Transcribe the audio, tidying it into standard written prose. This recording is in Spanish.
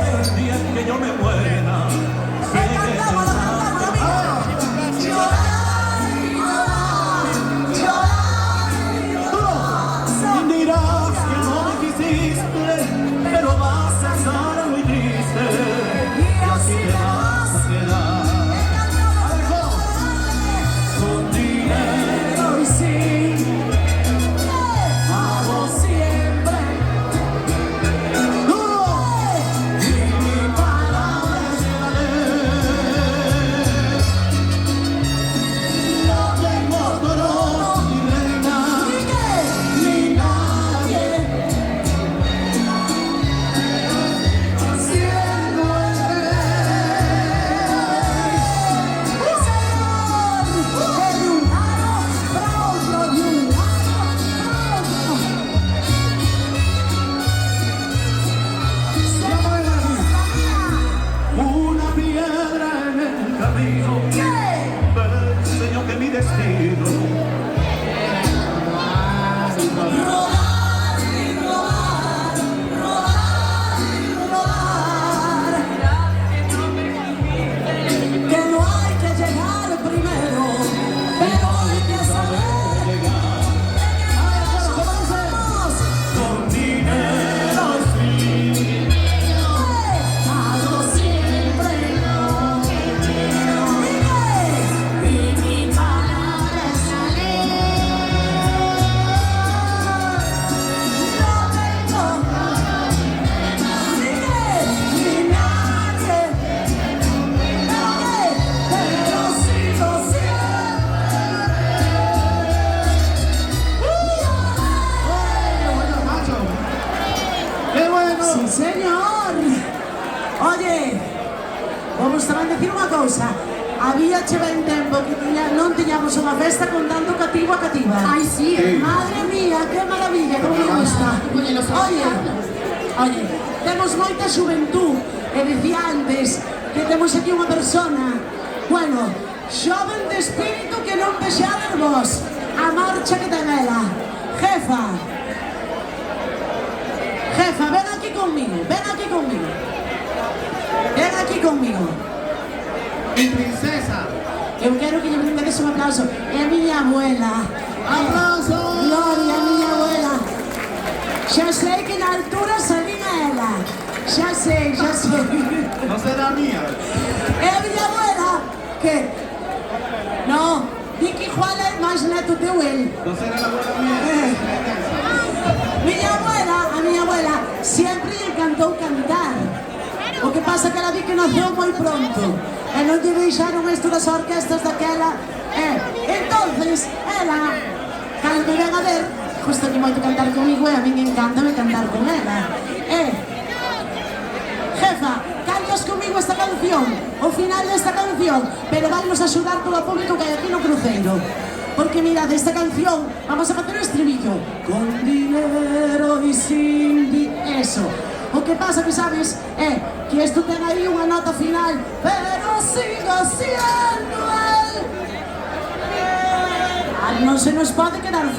pero el día en que yo me muera, sigue dirás que no me quisiste, pero vas a estar muy triste y así te vas a quedar. Con dinero y sin hago siempre y mi palabra es la ley. No tengo dolor ni reina ni nadie, siendo el una piedra en el camino, pero enseñó que mi destino que no hay que llegar primero, pero hay que saber llegar. con dinero sí. Hago siempre y mi palabra es la ley. No tengo ni nadie, pero sigo ¡Qué bueno! Sí, señor. Oye, vamos a decir unha cousa. Había che ben tempo que non tiñamos unha festa con tanto cativo a cativa. Ay, sí, Madre mía, qué maravilla, como me gusta. Oye, temos moita xuventud. E dicía antes que temos aquí unha persona, bueno, xoven de espírito que non vexades vos. A marcha que ten ela. Jefa, ven aquí conmigo, ven aquí conmigo. Ven aquí conmigo. Mi princesa. Eu quero que lle brindedes un aplauso. É a miña abuela. ¡Aplauso! Gloria, a miña abuela. Xa sei que na altura salín a ela. Xa sei. No será mía. É a miña abuela que... No, di que igual é máis neto teu el. No será la abuela mía. A miña abuela sempre lle encantou cantar. O que pasa que ela di que naceu moi pronto e non lle deixaron isto das orquestas daquela. Entonces, ela, cando me ven a ver, justo que moito cantar comigo e a min encántame cantar con ela. Jefa, cantas comigo esta canción, o final desta canción, pero vamos a axudar todo o público que hai aquí no cruceiro. Porque mirad, esta canción, vamos a facer o estribillo. Con dinero y sin eso. O que pasa que sabes é que isto ten aí unha nota final, pero sigo siendo él. Non se nos pode quedar flor.